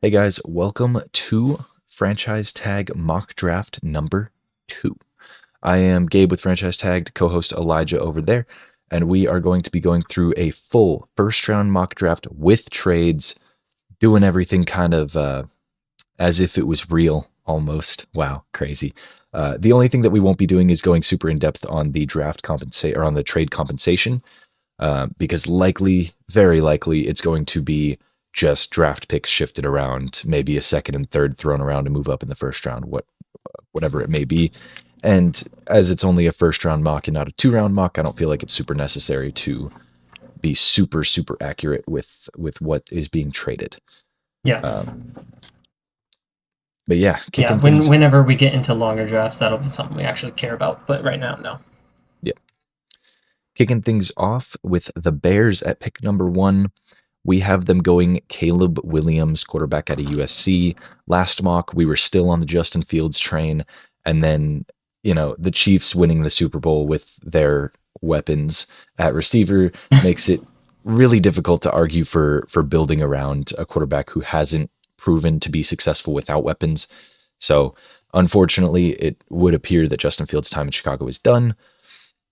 Hey guys, welcome to Franchise Tag Mock Draft number 2. I am Gabe with Franchise Tagged, co-host Elijah over there, and we are going to be going through a full first round mock draft with trades, doing everything kind of as if it was real almost. Wow, crazy. The only thing that we won't be doing is going super in depth on the draft compensate or on the trade compensation, because likely, very likely, it's going to be just draft picks shifted around, maybe a second and third thrown around to move up in the first round, whatever it may be. And as it's only a first round mock and not a 2 round mock, I don't feel like it's super necessary to be super accurate with what is being traded. Yeah. Um, but yeah, Yeah. kicking things. Whenever we get into longer drafts, that'll be something we actually care about. But right now, no. Yeah, kicking things off with the Bears at pick number 1. We have them going Caleb Williams, quarterback out of USC. Last mock, we were still on the Justin Fields train. And then, the Chiefs winning the Super Bowl with their weapons at receiver makes it really difficult to argue for building around a quarterback who hasn't proven to be successful without weapons. So, unfortunately, it would appear that Justin Fields' time in Chicago is done.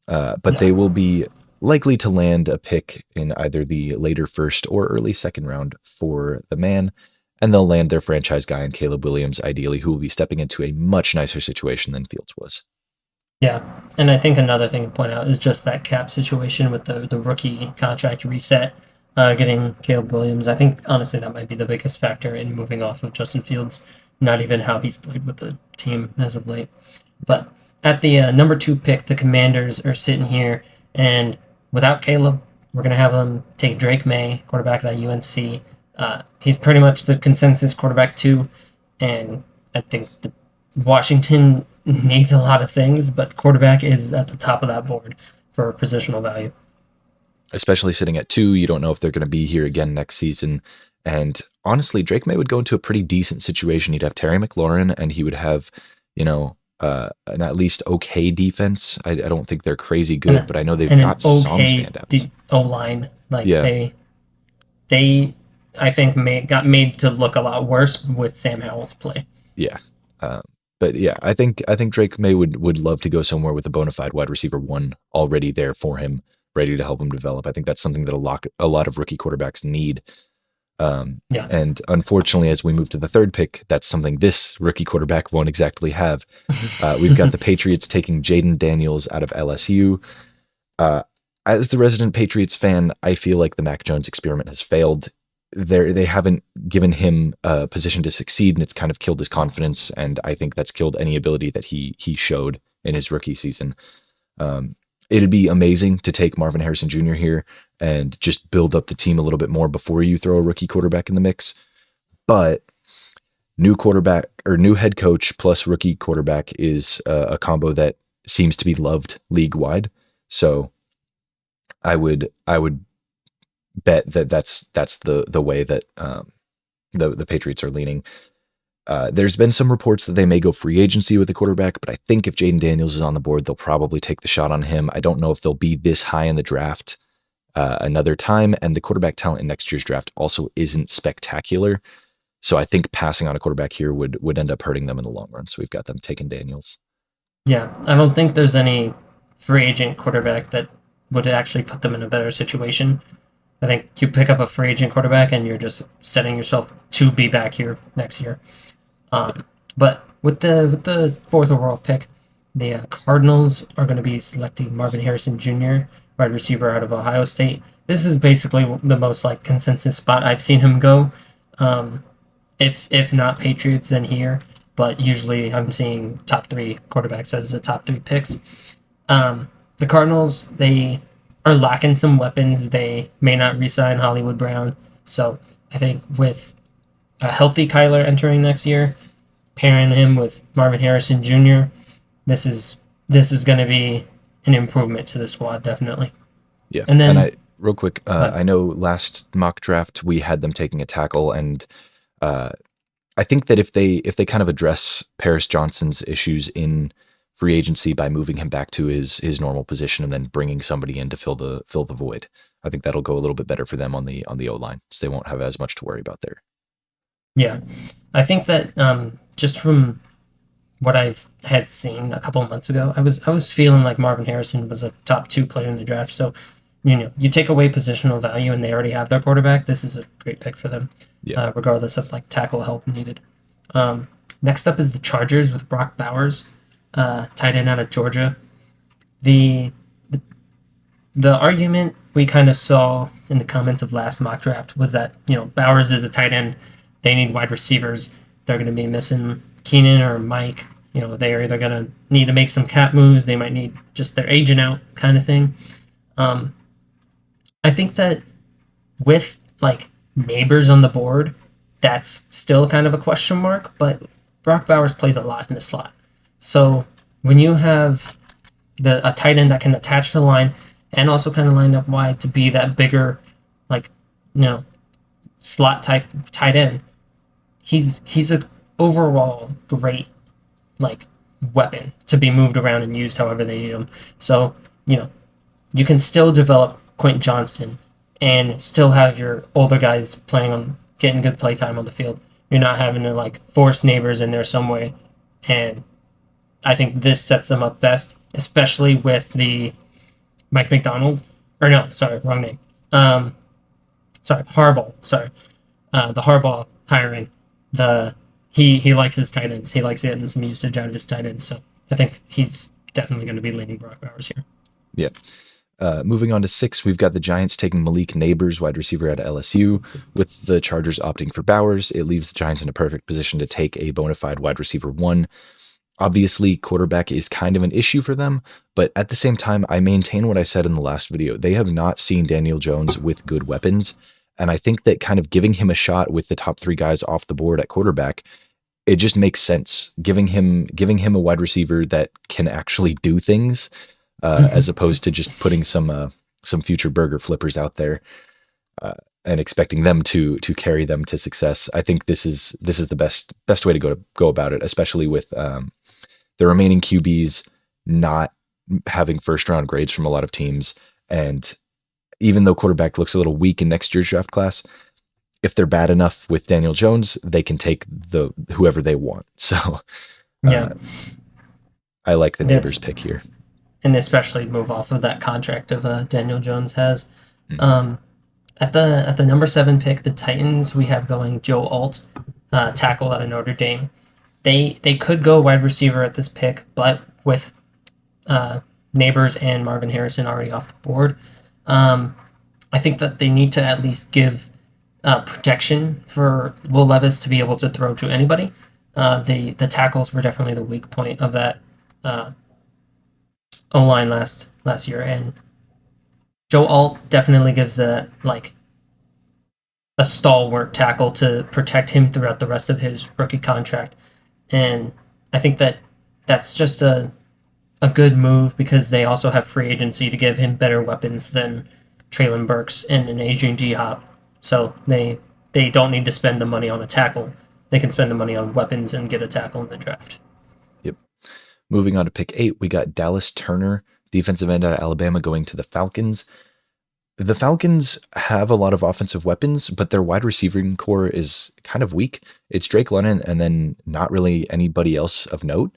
But Yeah. they will be likely to land a pick in either the later first or early second round for the man, and they'll land their franchise guy in Caleb Williams, ideally, who will be stepping into a much nicer situation than Fields was. Yeah. And I think another thing to point out is just that cap situation with the rookie contract reset, getting Caleb Williams. I think, honestly, that might be the biggest factor in moving off of Justin Fields, not even how he's played with the team as of late. But at the number 2 pick, the Commanders are sitting here, and without Caleb, we're going to have them take Drake May, quarterback at UNC. He's pretty much the consensus quarterback, too. And I think Washington needs a lot of things, but quarterback is at the top of that board for positional value. Especially sitting at 2, you don't know if they're going to be here again next season. And honestly, Drake May would go into a pretty decent situation. He'd have Terry McLaurin, and he would have, an at least okay defense. I don't think they're crazy And, good, but I know they've and an got some okay standouts. O line. Like Yeah, they I think got made to look a lot worse with Sam Howell's play. yeah. Uh, but yeah, I think Drake May would love to go somewhere with a bona fide wide receiver 1 already there for him, ready to help him develop. I think that's something that a lot of rookie quarterbacks need. Yeah. And unfortunately, as we move to the 3rd pick, that's something this rookie quarterback won't exactly have. We've got the Patriots taking Jaden Daniels out of LSU. Uh, as the resident Patriots fan, I feel like the Mac Jones experiment has failed. They haven't given him a position to succeed, and it's kind of killed his confidence. And I think that's killed any ability that he showed in his rookie season. Um, It'd be amazing to take Marvin Harrison Jr. here and just build up the team a little bit more before you throw a rookie quarterback in the mix. But new quarterback or new head coach plus rookie quarterback is a combo that seems to be loved league wide. So I would bet that that's the way that the Patriots are leaning. There's been some reports that they may go free agency with the quarterback, but I think if Jaden Daniels is on the board, they'll probably take the shot on him. I don't know if they'll be this high in the draft another time, and the quarterback talent in next year's draft also isn't spectacular. So I think passing on a quarterback here would end up hurting them in the long run. So we've got them taking Daniels. Yeah. I don't think there's any free agent quarterback that would actually put them in a better situation. I think you pick up a free agent quarterback and you're just setting yourself to be back here next year. But with the 4th overall pick, the Cardinals are going to be selecting Marvin Harrison Jr., wide receiver out of Ohio State. This is basically the most like consensus spot I've seen him go. Um, if not Patriots, then here. But usually I'm seeing top 3 quarterbacks as the top 3 picks. The Cardinals, they are lacking some weapons. They may not re-sign Hollywood Brown. So I think with a healthy Kyler entering next year, pairing him with Marvin Harrison Jr., this is going to be an improvement to the squad, definitely. Yeah, And and then, real quick, but I know last mock draft we had them taking a tackle, and uh, I think that if they kind of address Paris Johnson's issues in free agency by moving him back to his normal position and then bringing somebody in to fill the void, I think that'll go a little bit better for them on the O line, so they won't have as much to worry about there. Yeah, I think that just from what I had seen a couple of months ago, I was feeling like Marvin Harrison was a top two player in the draft. So, you take away positional value, and they already have their quarterback. This is a great pick for them, Yeah. regardless of like tackle help needed. Um, Next up is the Chargers with Brock Bowers, tight end out of Georgia. The the, the argument we kind of saw in the comments of last mock draft was that Bowers is a tight end. They need wide receivers. They're going to be missing Keenan or Mike. They're either going to need to make some cap moves. They might need just their agent out kind of thing. Um, I think that with like neighbors on the board, that's still kind of a question mark. But Brock Bowers plays a lot in the slot, so when you have a tight end that can attach to the line and also kind of line up wide to be that bigger, like slot type tight end, he's a overall great like weapon to be moved around and used however they need him. So you know you can still develop Quentin Johnston and still have your older guys playing on getting good play time on the field. You're not having to like force neighbors in there some way, and I think this sets them up best, especially with the Mike McDonald, or no, sorry, wrong name. Um, Sorry, Harbaugh. Sorry, the Harbaugh hiring. The he likes his tight ends. He likes getting some usage out of his tight ends. So I think he's definitely going to be leaning Brock Bowers here. Yeah. Moving on to 6, we've got the Giants taking Malik Neighbors, wide receiver out of LSU. With the Chargers opting for Bowers, it leaves the Giants in a perfect position to take a bona fide wide receiver 1. Obviously, quarterback is kind of an issue for them, but at the same time, I maintain what I said in the last video. They have not seen Daniel Jones with good weapons, and I think that kind of giving him a shot with the top 3 guys off the board at quarterback, it just makes sense. Giving him a wide receiver that can actually do things, as opposed to just putting some future burger flippers out there, uh, and expecting them to carry them to success. I think this is the best way to go about it, especially with the remaining QBs not having first round grades from a lot of teams. And even though quarterback looks a little weak in next year's draft class, if they're bad enough with Daniel Jones, they can take whoever they want. So Yeah, I like the that's Neighbors pick here. and especially move off of that contract of Daniel Jones has. Mhm. Um, at the number 7 pick, the Titans, we have going Joe Alt, tackle out of Notre Dame. They could go wide receiver at this pick, but with uh, Neighbors and Marvin Harrison already off the board, um, I think that they need to at least give protection for Will Levis to be able to throw to anybody. The tackles were definitely the weak point of that uh, O line last year, and Joe Alt definitely gives the like a stalwart tackle to protect him throughout the rest of his rookie contract. And I think that that's just a good move because they also have free agency to give him better weapons than Traylon Burks and an Adrian G Hop. So they don't need to spend the money on a tackle. They can spend the money on weapons and get a tackle in the draft. Yep. Moving on to pick 8, we got Dallas Turner, defensive end out of Alabama, going to the Falcons. The Falcons have a lot of offensive weapons, but their wide receiving core is kind of weak. It's Drake London and then not really anybody else of note.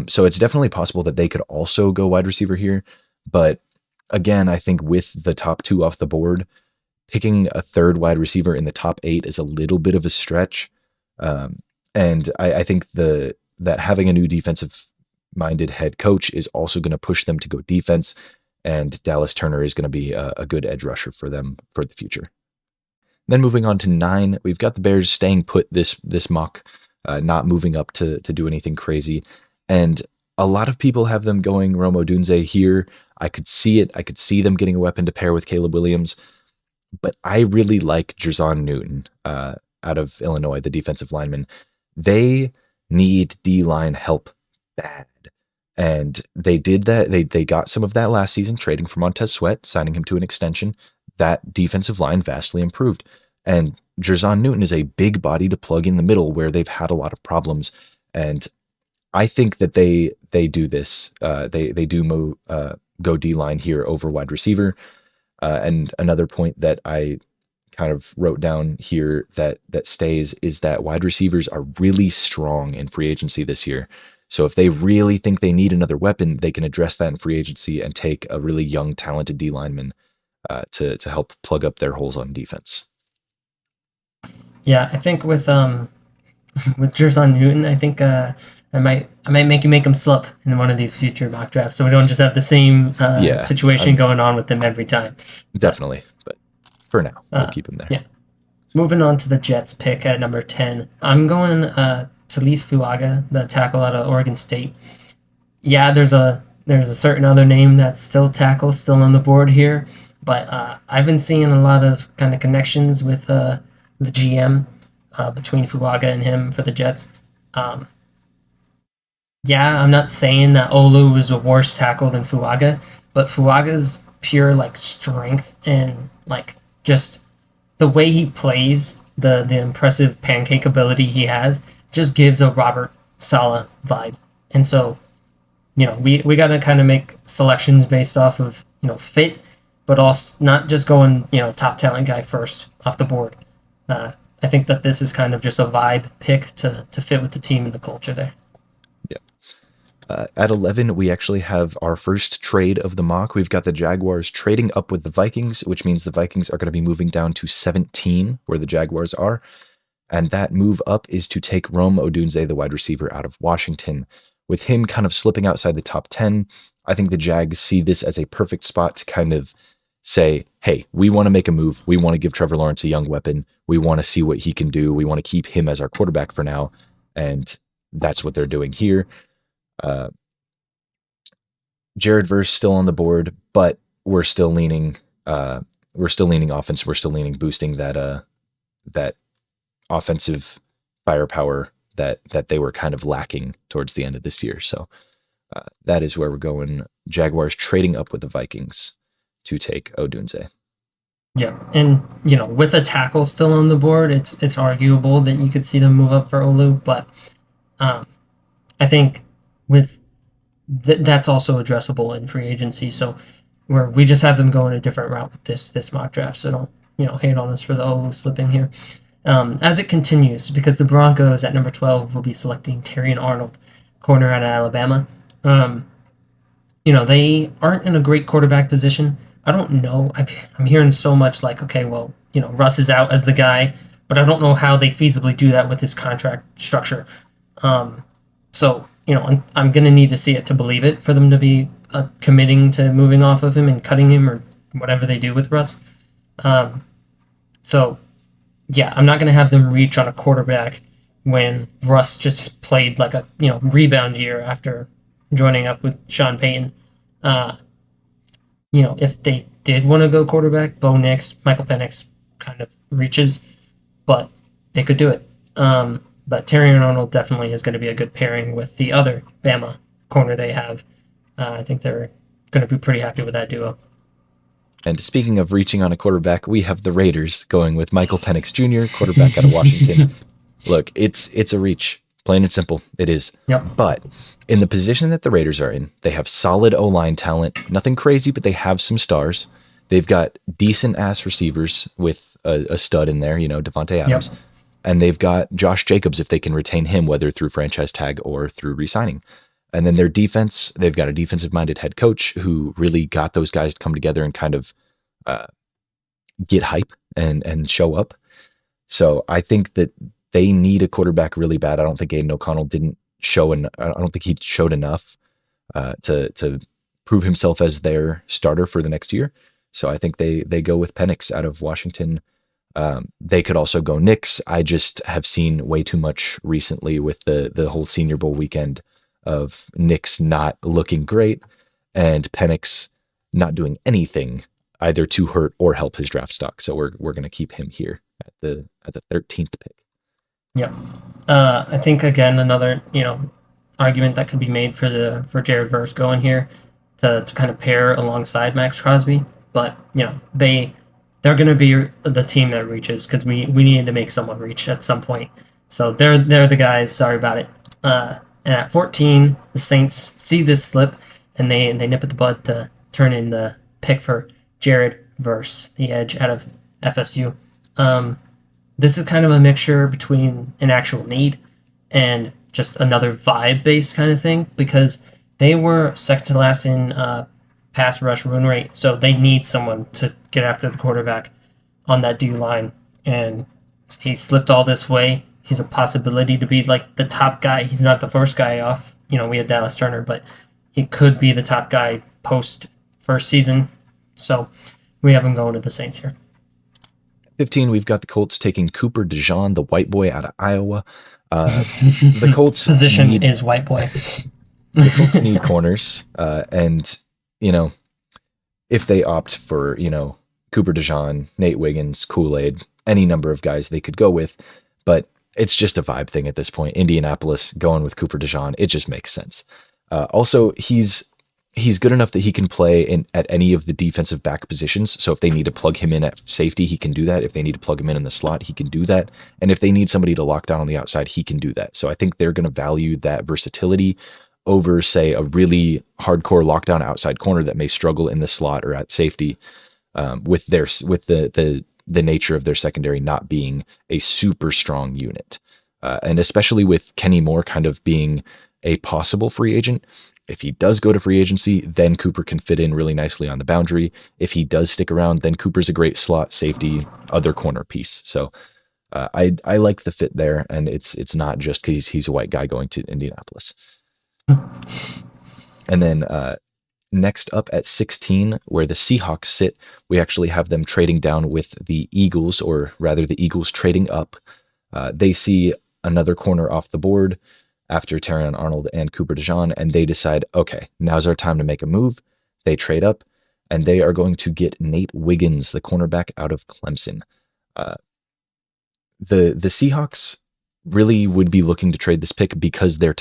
So it's definitely possible that they could also go wide receiver here. But again, I think with the top 2 off the board, picking a third wide receiver in the top 8 is a little bit of a stretch. And I think that having a new defensive minded head coach is also going to push them to go defense. And Dallas Turner is going to be a good edge rusher for them for the future. Then moving on to 9, we've got the Bears staying put this mock, not moving up to do anything crazy. And a lot of people have them going Rome Odunze here. I could see it. I could see them getting a weapon to pair with Caleb Williams. But I really like Jer'Zhan Newton, out of Illinois, the defensive lineman. They need D-line help bad. And they did that. They got some of that last season, trading for Montez Sweat, signing him to an extension. That defensive line vastly improved. And Jer'Zhan Newton is a big body to plug in the middle where they've had a lot of problems. And I think that they do this. They do go D-line here over wide receiver. And another point that I kind of wrote down here that stays is that wide receivers are really strong in free agency this year. So if they really think they need another weapon, they can address that in free agency and take a really young, talented D lineman to help plug up their holes on defense. Yeah, I think with Jer'Zhan Newton, I think I might make you make him slip in one of these future mock drafts, so we don't just have the same situation going on with them every time. Definitely, but for now, we'll keep him there. Yeah. Moving on to the Jets pick at number 10, I'm going Talise Fuaga, the tackle out of Oregon State. Yeah, there's a certain other name that's still tackle, still on the board here, but I've been seeing a lot of kind of connections with the GM between Fuaga and him for the Jets. Yeah, I'm not saying that Olu is a worse tackle than Fuaga, but Fuaga's pure like strength and like just the way he plays, the impressive pancake ability he has, just gives a Robert Saleh vibe. And so, we got to kind of make selections based off of, fit, but also not just going, top talent guy first off the board. I think that this is kind of just a vibe pick to fit with the team and the culture there. Yeah. At 11, we actually have our first trade of the mock. We've got the Jaguars trading up with the Vikings, which means the Vikings are going to be moving down to 17, where the Jaguars are. And that move up is to take Rome Odunze, the wide receiver out of Washington. With him kind of slipping outside the top 10, I think the Jags see this as a perfect spot to kind of say, hey, we want to make a move. We want to give Trevor Lawrence a young weapon. We want to see what he can do. We want to keep him as our quarterback for now. And that's what they're doing here. Jared Verse still on the board, but we're still leaning offense. We're still leaning boosting that offensive firepower that they were kind of lacking towards the end of this year. So that is where we're going. Jaguars trading up with the Vikings to take Odunze. Yeah, and with a tackle still on the board, it's arguable that you could see them move up for Olu, but I think with that's also addressable in free agency. So where we just have them going a different route with this mock draft. So don't hate on us for the Olu slipping here. As it continues, because the Broncos at number 12 will be selecting Terrion Arnold, corner out of Alabama. They aren't in a great quarterback position. I don't know. I'm hearing so much like, okay, well, Russ is out as the guy, but I don't know how they feasibly do that with his contract structure. So, I'm going to need to see it to believe it for them to be committing to moving off of him and cutting him or whatever they do with Russ. So, yeah, I'm not going to have them reach on a quarterback when Russ just played like a rebound year after joining up with Sean Payton. If they did want to go quarterback, Bo Nix, Michael Penix kind of reaches, but they could do it. But Terrion Arnold definitely is going to be a good pairing with the other Bama corner they have. I think they're going to be pretty happy with that duo. And speaking of reaching on a quarterback, we have the Raiders going with Michael Penix Jr., quarterback out of Washington. Look, it's a reach. Plain and simple, it is. Yep. But in the position that the Raiders are in, they have solid O-line talent. Nothing crazy, but they have some stars. They've got decent-ass receivers with a stud in there, Devontae Adams. Yep. And they've got Josh Jacobs if they can retain him, whether through franchise tag or through re-signing. And then their defense, they've got a defensive-minded head coach who really got those guys to come together and kind of get hype and show up. So I think that they need a quarterback really bad. I don't think Aiden O'Connell didn't show, and I don't think he showed enough to prove himself as their starter for the next year. So I think they go with Penix out of Washington. They could also go Nix. I just have seen way too much recently with the whole Senior Bowl weekend of Nix not looking great and Penix not doing anything either to hurt or help his draft stock. So we're going to keep him here at the 13th pick. Yeah. I think again another argument that could be made for Jared Verse going here to kind of pair alongside Max Crosby, but they're going to be the team that reaches because we needed to make someone reach at some point. So they're the guys. Sorry about it. And at 14, the Saints see this slip and they nip at the bud to turn in the pick for Jared Verse, the edge out of FSU. This is kind of a mixture between an actual need and just another vibe-based kind of thing, because they were second to last in pass rush run rate, so they need someone to get after the quarterback on that D line, and he slipped all this way. He's a possibility to be like the top guy. He's not the first guy off. We had Dallas Turner, but he could be the top guy post first season. So we have him going to the Saints here. 15, we've got the Colts taking Cooper DeJean, the white boy out of Iowa. The Colts position is white boy. The Colts need corners, and if they opt for Cooper DeJean, Nate Wiggins, Kool-Aid, any number of guys they could go with, but it's just a vibe thing at this point. Indianapolis going with Cooper DeJean, it just makes sense. Also, he's good enough that he can play at any of the defensive back positions. So if they need to plug him in at safety, he can do that. If they need to plug him in the slot, he can do that. And if they need somebody to lock down on the outside, he can do that. So I think they're going to value that versatility over, say, a really hardcore lockdown outside corner that may struggle in the slot or at safety, with the nature of their secondary not being a super strong unit. And especially with Kenny Moore kind of being a possible free agent. If he does go to free agency, then Cooper can fit in really nicely on the boundary. If he does stick around, then Cooper's a great slot safety, other corner piece. So I like the fit there, and it's not just because he's a white guy going to Indianapolis. And then next up at 16, where the Seahawks sit, we actually have them trading down with the Eagles, or rather the Eagles trading up. They see another corner off the board after Terrion Arnold and Cooper DeJean, and they decide, okay, now's our time to make a move. They trade up, and they are going to get Nate Wiggins, the cornerback out of Clemson. The Seahawks really would be looking to trade this pick because their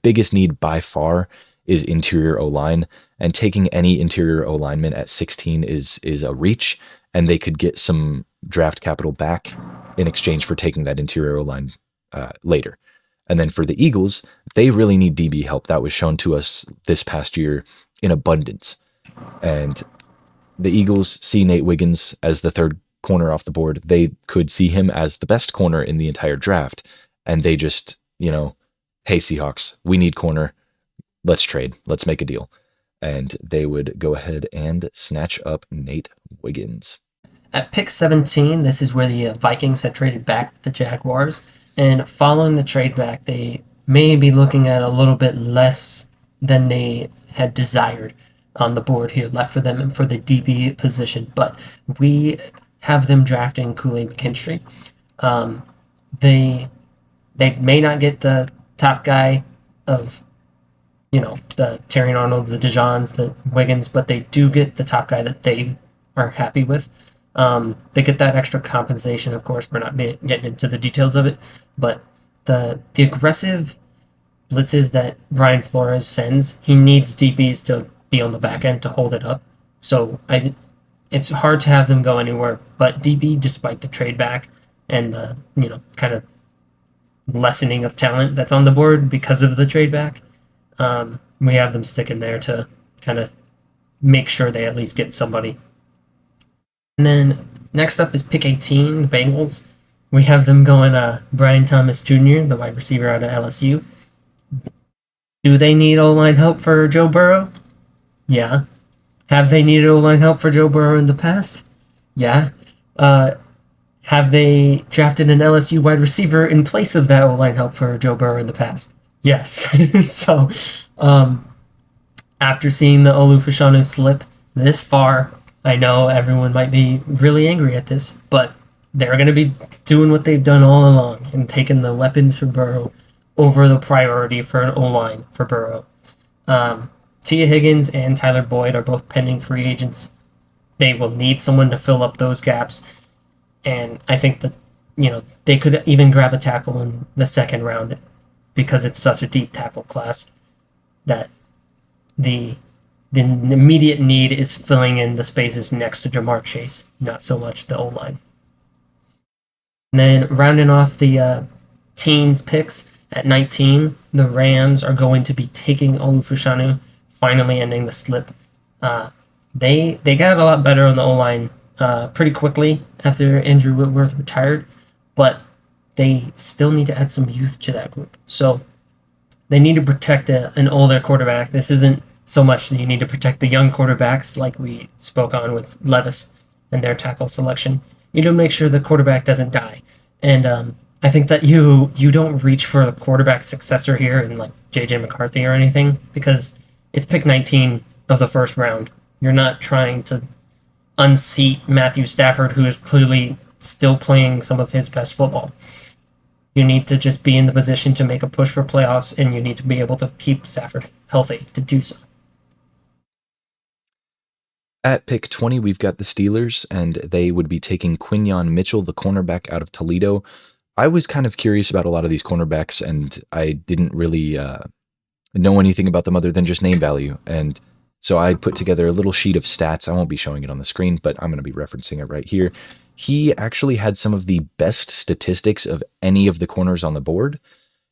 biggest need by far is interior O-line, and taking any interior O-lineman at 16 is a reach, and they could get some draft capital back in exchange for taking that interior O-line later. And then for the Eagles, they really need DB help. That was shown to us this past year in abundance. And the Eagles see Nate Wiggins as the third corner off the board. They could see him as the best corner in the entire draft. And they just, hey, Seahawks, we need corner. Let's trade. Let's make a deal. And they would go ahead and snatch up Nate Wiggins. At pick 17, this is where the Vikings had traded back the Jaguars. And following the trade back, they may be looking at a little bit less than they had desired on the board here left for them and for the DB position. But we have them drafting Kool-Aid McKinstry. They may not get the top guy of, the Terrion Arnolds, the DeJeans, the Wiggins, but they do get the top guy that they are happy with. They get that extra compensation, of course. We're not getting into the details of it, but the aggressive blitzes that Brian Flores sends, he needs DBs to be on the back end to hold it up. So it's hard to have them go anywhere but DB, despite the trade back and the kind of lessening of talent that's on the board because of the trade back. We have them sticking there to kind of make sure they at least get somebody. And then next up is pick 18, the Bengals. We have them going Brian Thomas Jr., the wide receiver out of LSU. Do they need O-line help for Joe Burrow? Yeah. Have they needed O-line help for Joe Burrow in the past? Yeah. Have they drafted an LSU wide receiver in place of that O-line help for Joe Burrow in the past? Yes. So, after seeing the Olu-Fashanu slip this far, I know everyone might be really angry at this, but they're going to be doing what they've done all along and taking the weapons for Burrow over the priority for an O-line for Burrow. Tia Higgins and Tyler Boyd are both pending free agents. They will need someone to fill up those gaps, and I think that they could even grab a tackle in the second round because it's such a deep tackle class that the immediate need is filling in the spaces next to Jamar Chase, not so much the O-line. And then rounding off the teens picks at 19, the Rams are going to be taking Olu-Fashanu, finally ending the slip. They got a lot better on the O-line pretty quickly after Andrew Whitworth retired, but they still need to add some youth to that group. So they need to protect an older quarterback. This isn't so much that you need to protect the young quarterbacks like we spoke on with Levis and their tackle selection. You need to make sure the quarterback doesn't die. And I think that you don't reach for a quarterback successor here in like J.J. McCarthy or anything, because it's pick 19 of the first round. You're not trying to unseat Matthew Stafford, who is clearly still playing some of his best football. You need to just be in the position to make a push for playoffs, and you need to be able to keep Stafford healthy to do so. At pick 20, we've got the Steelers, and they would be taking Quinyon Mitchell, the cornerback out of Toledo. I was kind of curious about a lot of these cornerbacks, and I didn't really know anything about them other than just name value. And so I put together a little sheet of stats. I won't be showing it on the screen, but I'm going to be referencing it right here. He actually had some of the best statistics of any of the corners on the board.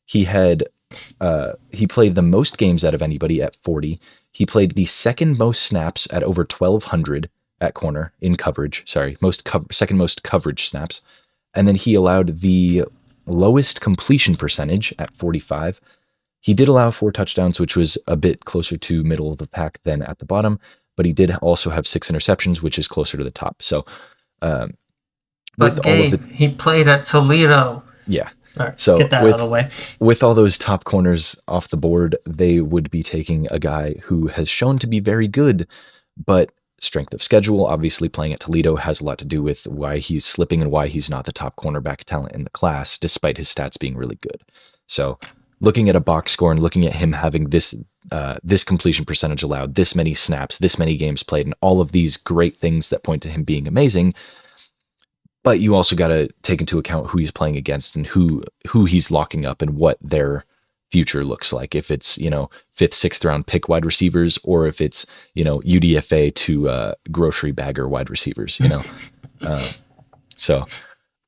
He played the most games out of anybody at 40. He played the second most snaps at over 1,200 at corner in coverage. Sorry, second most coverage snaps. And then he allowed the lowest completion percentage at 45. He did allow 4 touchdowns, which was a bit closer to middle of the pack than at the bottom, but he did also have 6 interceptions, which is closer to the top. So, he played at Toledo. Yeah. All right, so get that out of the way. With all those top corners off the board, they would be taking a guy who has shown to be very good, but strength of schedule, obviously playing at Toledo, has a lot to do with why he's slipping and why he's not the top cornerback talent in the class, despite his stats being really good. So looking at a box score and looking at him having this completion percentage allowed, this many snaps, this many games played, and all of these great things that point to him being amazing. But you also got to take into account who he's playing against and who he's locking up and what their future looks like. If it's, 5th, 6th round pick wide receivers, or if it's, UDFA to grocery bagger wide receivers, So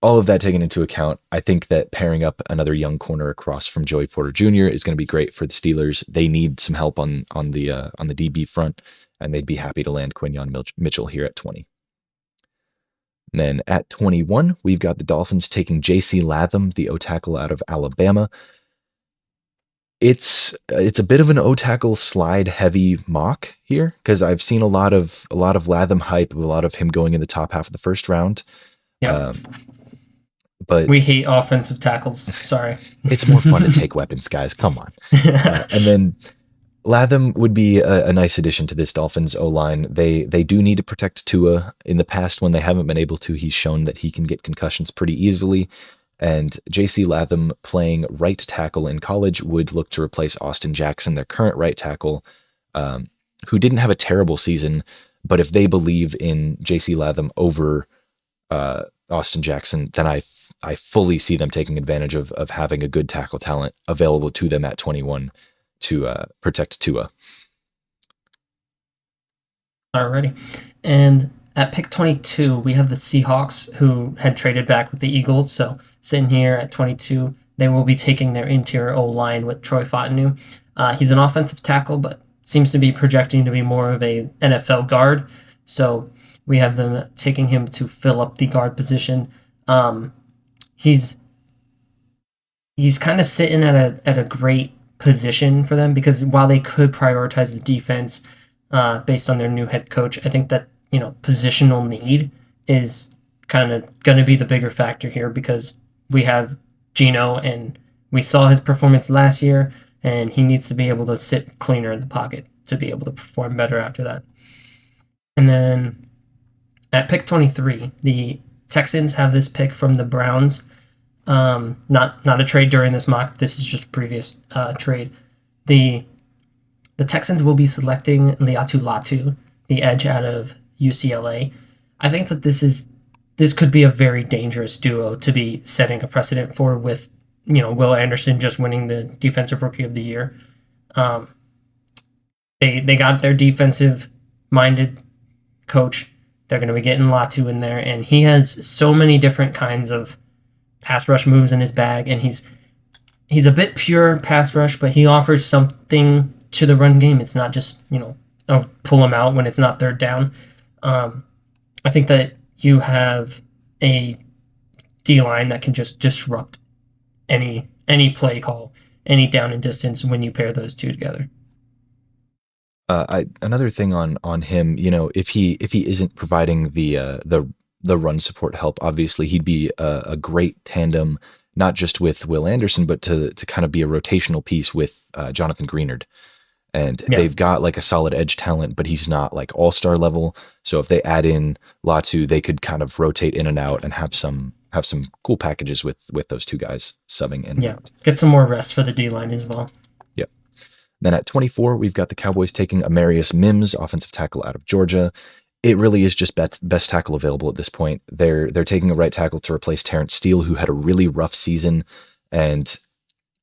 all of that taken into account, I think that pairing up another young corner across from Joey Porter Jr. is going to be great for the Steelers. They need some help on the DB front, and they'd be happy to land Quinyon Mitchell here at 20. And then at 21, we've got the Dolphins taking J.C. Latham, the O-tackle out of Alabama. It's a bit of an O-tackle slide heavy mock here, because I've seen a lot of Latham hype, a lot of him going in the top half of the first round. Yeah. But we hate offensive tackles. Sorry. It's more fun to take weapons, guys. Come on. And then Latham would be a nice addition to this Dolphins O-line. They do need to protect Tua. In the past, when they haven't been able to, he's shown that he can get concussions pretty easily. And J.C. Latham, playing right tackle in college, would look to replace Austin Jackson, their current right tackle, who didn't have a terrible season. But if they believe in J.C. Latham over Austin Jackson, then I fully see them taking advantage of having a good tackle talent available to them at 21 to protect Tua. Alrighty. And at pick 22, we have the Seahawks, who had traded back with the Eagles. So sitting here at 22, they will be taking their interior O-line with Troy Fautanu. He's an offensive tackle, but seems to be projecting to be more of a NFL guard. So we have them taking him to fill up the guard position. He's kind of sitting at a great position for them, because while they could prioritize the defense based on their new head coach, I think that positional need is kind of going to be the bigger factor here, because we have Geno, and we saw his performance last year, and he needs to be able to sit cleaner in the pocket to be able to perform better after that. And then at pick 23, the Texans have this pick from the Browns. Not a trade during this mock. This is just a previous trade. The Texans will be selecting Liatu Latu, the edge out of UCLA. I think that this could be a very dangerous duo to be setting a precedent for, with Will Anderson just winning the Defensive Rookie of the Year. They got their defensive minded coach. They're going to be getting Latu in there, and he has so many different kinds of pass rush moves in his bag, and he's a bit pure pass rush, but he offers something to the run game. It's not just pull him out when it's not third down. I think that you have a D line that can just disrupt any play call, any down and distance when you pair those two together. Another thing on him, if he isn't providing the run support help, obviously he'd be a great tandem, not just with Will Anderson, but to kind of be a rotational piece with Jonathan Greenard. And Yeah, they've got like a solid edge talent, but he's not like all-star level. So if they add in Latu, they could kind of rotate in and out and have some cool packages with those two guys subbing in and yeah. out. Get some more rest for the D line as well. Yep. Then at 24, we've got the Cowboys taking Amarius Mims, offensive tackle out of Georgia. It really is just best tackle available at this point. They're taking a right tackle to replace Terrence Steele, who had a really rough season, and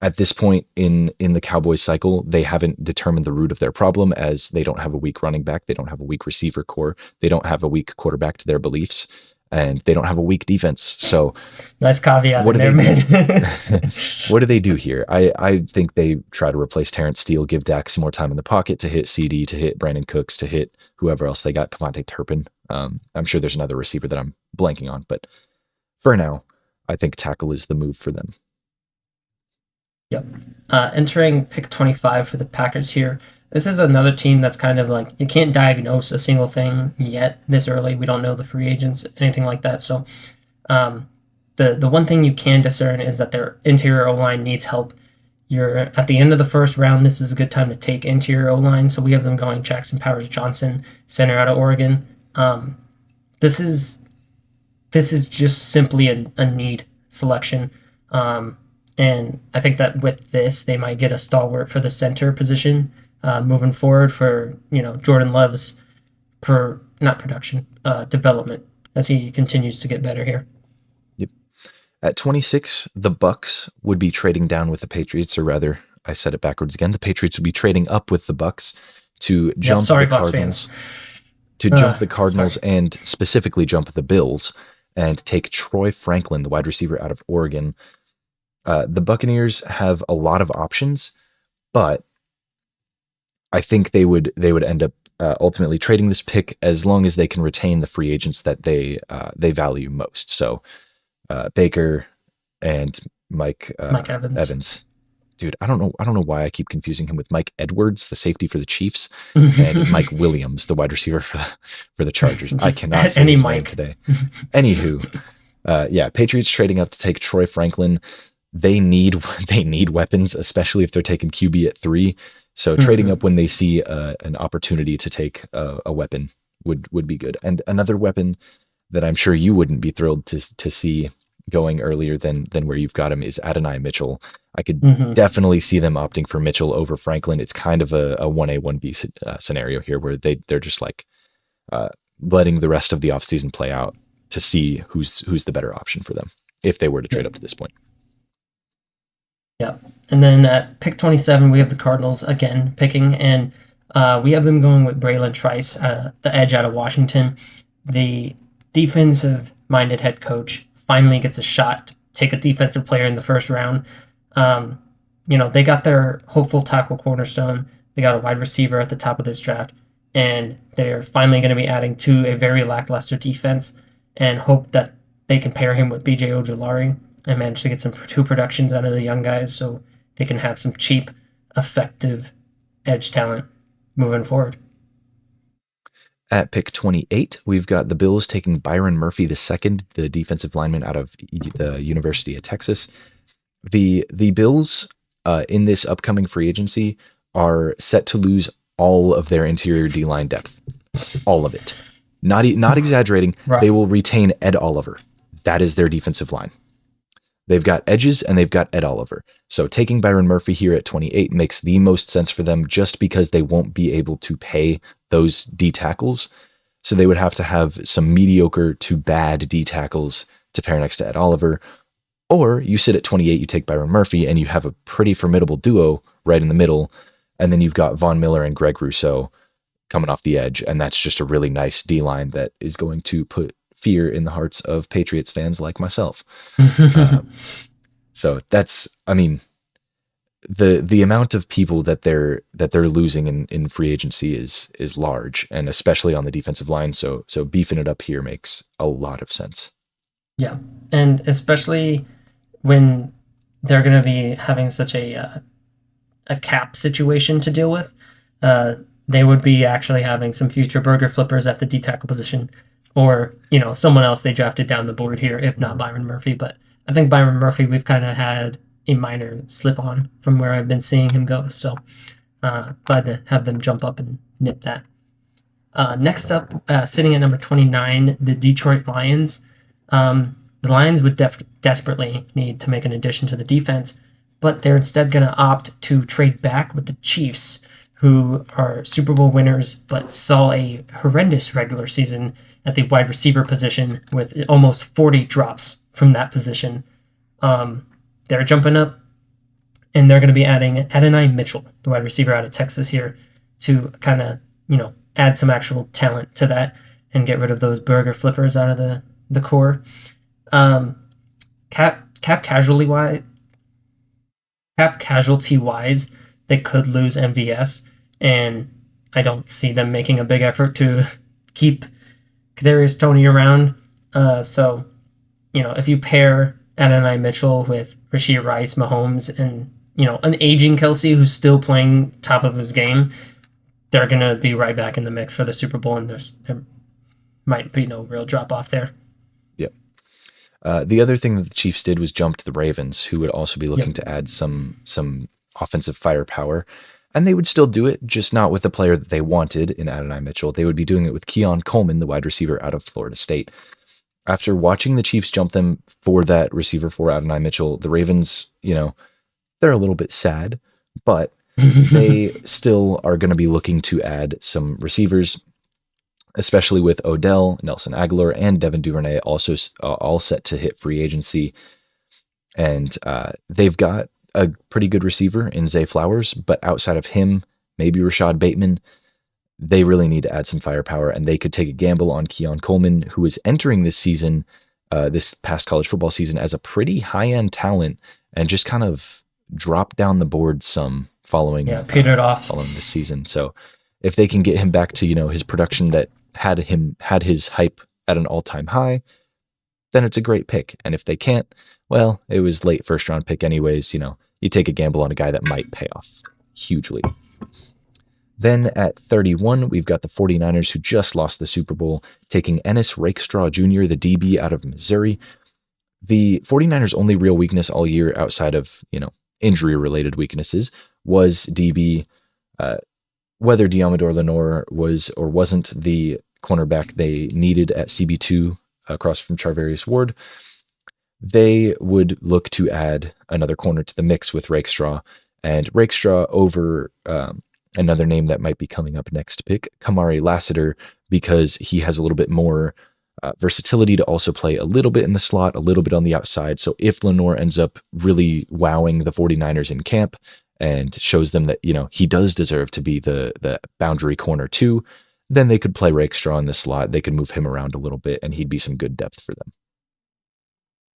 at this point in the Cowboys cycle, they haven't determined the root of their problem, as they don't have a weak running back, they don't have a weak receiver core, they don't have a weak quarterback to their beliefs, and they don't have a weak defense. So Nice caveat what in do there, they do? man. What do they do here? I think they try to replace Terrence Steele, give Dak some more time in the pocket to hit CD, to hit Brandon Cooks, to hit whoever else they got, Kevontae Turpin. I'm sure there's another receiver that I'm blanking on, but for now, I think tackle is the move for them. Yep. Entering pick 25 for the Packers here. This is another team that's kind of like, you can't diagnose a single thing yet this early. We don't know the free agents, anything like that. So the one thing you can discern is that their interior O-line needs help. You're at the end of the first round. This is a good time to take interior O-line. So we have them going Jackson Powers Johnson, center out of Oregon. This is just simply a need selection. And I think that with this, they might get a stalwart for the center position moving forward for, Jordan Love's development as he continues to get better here. Yep. At 26, the Bucks would be trading down with the Patriots, or rather, I said it backwards again. The Patriots would be trading up with the Bucks to jump Sorry, the Bucks Cardinals, fans. jump the Cardinals, Sorry. and specifically jump the Bills and take Troy Franklin, the wide receiver out of Oregon. The Buccaneers have a lot of options, but I think they would end up ultimately trading this pick as long as they can retain the free agents that they value most. So Baker and Mike Evans. Dude, I don't know why I keep confusing him with Mike Edwards, the safety for the Chiefs, and Mike Williams, the wide receiver for the Chargers. I cannot say his name today. Anywho, Patriots trading up to take Troy Franklin. They need weapons, especially if they're taking QB at 3. So trading up when they see an opportunity to take a weapon would be good. And another weapon that I'm sure you wouldn't be thrilled to see going earlier than where you've got him is Adonai Mitchell. I could definitely see them opting for Mitchell over Franklin. It's kind of a 1A, 1B scenario here where they're just like letting the rest of the offseason play out to see who's the better option for them if they were to trade up to this point. Yeah. And then at pick 27, we have the Cardinals again picking, and we have them going with Braylon Trice, the edge out of Washington. The defensive-minded head coach finally gets a shot to take a defensive player in the first round. They got their hopeful tackle cornerstone. They got a wide receiver at the top of this draft, and they're finally going to be adding to a very lackluster defense and hope that they can pair him with B.J. Ojulari and manage to get some 2 productions out of the young guys so they can have some cheap, effective edge talent moving forward. At pick 28, we've got the Bills taking Byron Murphy II, the defensive lineman out of the University of Texas. The Bills in this upcoming free agency are set to lose all of their interior D-line depth. All of it. Not exaggerating. Rough. They will retain Ed Oliver. That is their defensive line. They've got edges and they've got Ed Oliver. So taking Byron Murphy here at 28 makes the most sense for them just because they won't be able to pay those D tackles. So they would have to have some mediocre to bad D tackles to pair next to Ed Oliver. Or you sit at 28, you take Byron Murphy, and you have a pretty formidable duo right in the middle. And then you've got Von Miller and Greg Rousseau coming off the edge. And that's just a really nice D line that is going to put fear in the hearts of Patriots fans like myself. So that's, the amount of people that they're losing in free agency is large, and especially on the defensive line. So beefing it up here makes a lot of sense. Yeah, and especially when they're going to be having such a cap situation to deal with, uh, they would be actually having some future burger flippers at the D tackle position, or someone else they drafted down the board here, if not Byron Murphy. But I think Byron Murphy we've kind of had a minor slip on from where I've been seeing him go. So glad to have them jump up and nip that. Next up, sitting at number 29, the Detroit Lions. The Lions would desperately need to make an addition to the defense, but they're instead going to opt to trade back with the Chiefs, who are Super Bowl winners, but saw a horrendous regular season at the wide receiver position with almost 40 drops from that position. They're jumping up, and they're going to be adding Adonai Mitchell, the wide receiver out of Texas here, to kind of, add some actual talent to that and get rid of those burger flippers out of the core. Cap casualty wise, they could lose MVS, and I don't see them making a big effort to keep Kadarius Toney around. So, if you pair Adonai Mitchell with Rashee Rice, Mahomes, and an aging Kelsey who's still playing top of his game, they're gonna be right back in the mix for the Super Bowl, and there might be no real drop off there. Yep. The other thing that the Chiefs did was jump to the Ravens, who would also be looking Yep. to add some offensive firepower, and they would still do it, just not with the player that they wanted in Adonai Mitchell. They would be doing it with Keon Coleman, the wide receiver out of Florida State. After watching the Chiefs jump them for that receiver for Adonai Mitchell, the Ravens, they're a little bit sad, but they still are going to be looking to add some receivers, especially with Odell, Nelson Aguilar, and Devin Duvernay also all set to hit free agency. And they've got a pretty good receiver in Zay Flowers, but outside of him, maybe Rashad Bateman, they really need to add some firepower, and they could take a gamble on Keon Coleman, who is entering this season, this past college football season, as a pretty high-end talent, and just kind of dropped down the board some following petered off following this season. So if they can get him back to his production that had his hype at an all-time high, then it's a great pick. And if they can't, well, it was late first round pick anyways. You take a gamble on a guy that might pay off hugely. Then at 31, we've got the 49ers, who just lost the Super Bowl, taking Ennis Rakestraw Jr., the DB out of Missouri. The 49ers' only real weakness all year, outside of injury-related weaknesses, was DB. Whether Diamador Lenore was or wasn't the cornerback they needed at CB2 across from Charvarius Ward, they would look to add another corner to the mix with Rakestraw, and Rakestraw over another name that might be coming up next pick, Kamari Lassiter, because he has a little bit more versatility to also play a little bit in the slot, a little bit on the outside. So if Lenore ends up really wowing the 49ers in camp and shows them that, he does deserve to be the boundary corner too, then they could play Rakestraw in the slot. They could move him around a little bit, and he'd be some good depth for them.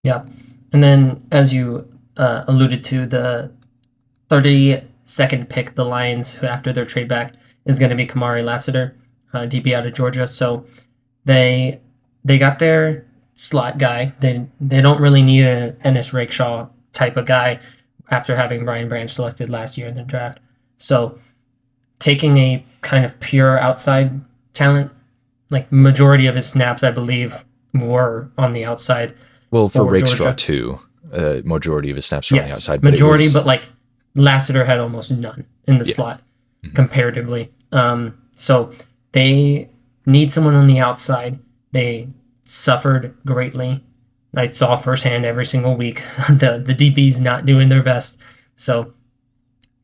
Yeah. And then, as you alluded to, the 32nd pick, the Lions, who after their trade back, is going to be Kamari Lassiter, DB out of Georgia. So they got their slot guy. They don't really need an Ennis Rakestraw type of guy after having Brian Branch selected last year in the draft. So taking a kind of pure outside talent, like majority of his snaps, I believe, were on the outside. Well, for Rakestraw too, majority of his snaps were on the outside. Majority, but like Lassiter had almost none in the slot comparatively. So they need someone on the outside. They suffered greatly. I saw firsthand every single week the DBs not doing their best. So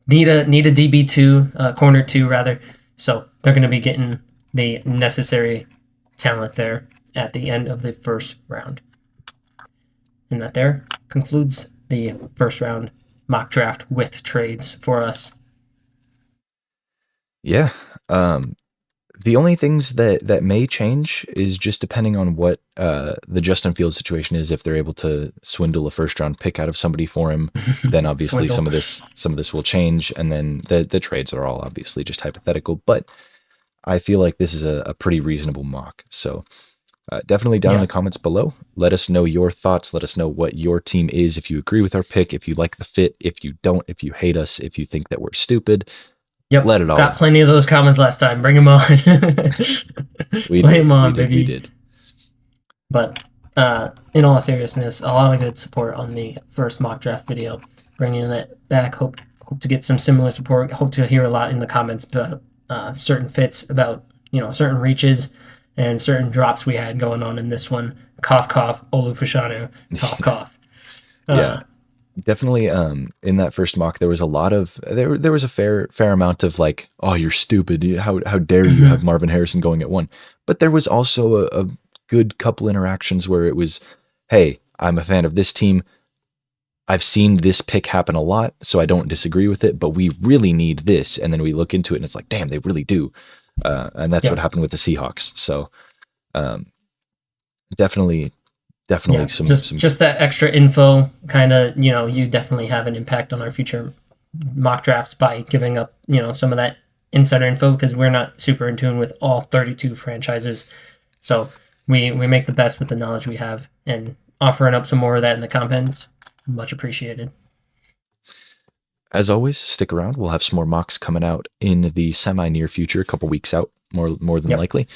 need a DB2, corner 2 rather. So they're going to be getting the necessary talent there at the end of the first round. And that there concludes the first round mock draft with trades for us. Yeah. The only things that may change is just depending on what the Justin Fields situation is. If they're able to swindle a first round pick out of somebody for him, then obviously Swindle. some of this will change, and then the trades are all obviously just hypothetical. But I feel like this is a pretty reasonable mock. So definitely down in Yeah. the comments below, let us know your thoughts. Let us know what your team is. If you agree with our pick, if you like the fit, if you don't, if you hate us, if you think that we're stupid, Yep. let it all Got out. plenty of those comments last time. Bring them on. We Lay did. them on, We did. baby. We did. But in all seriousness, a lot of good support on the first mock draft video. Bringing it back. Hope to get some similar support. Hope to hear a lot in the comments about certain fits, about certain reaches and certain drops we had going on in this one. Cough cough. Olu Fashanu. Cough cough. Yeah. Definitely in that first mock there was a lot of there was a fair amount of like, oh, you're stupid, how dare you have Marvin Harrison going at 1. But there was also a good couple interactions where it was, hey, I'm a fan of this team, I've seen this pick happen a lot, so I don't disagree with it, but we really need this. And then we look into it and it's like, damn, they really do. And that's what happened with the Seahawks. So definitely some just that extra info kind of, you definitely have an impact on our future mock drafts by giving up, some of that insider info, because we're not super in tune with all 32 franchises. So we make the best with the knowledge we have, and offering up some more of that in the comments, much appreciated. As always, stick around. We'll have some more mocks coming out in the semi-near future, a couple weeks out, more than likely.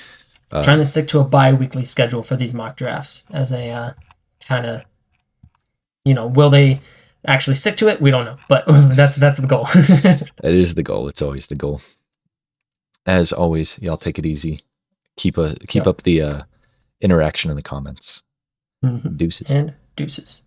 Trying to stick to a bi-weekly schedule for these mock drafts as a kind of, will they actually stick to it? We don't know, but that's the goal. That is the goal. It's always the goal. As always, y'all take it easy. Keep up the interaction in the comments. Deuces. And deuces.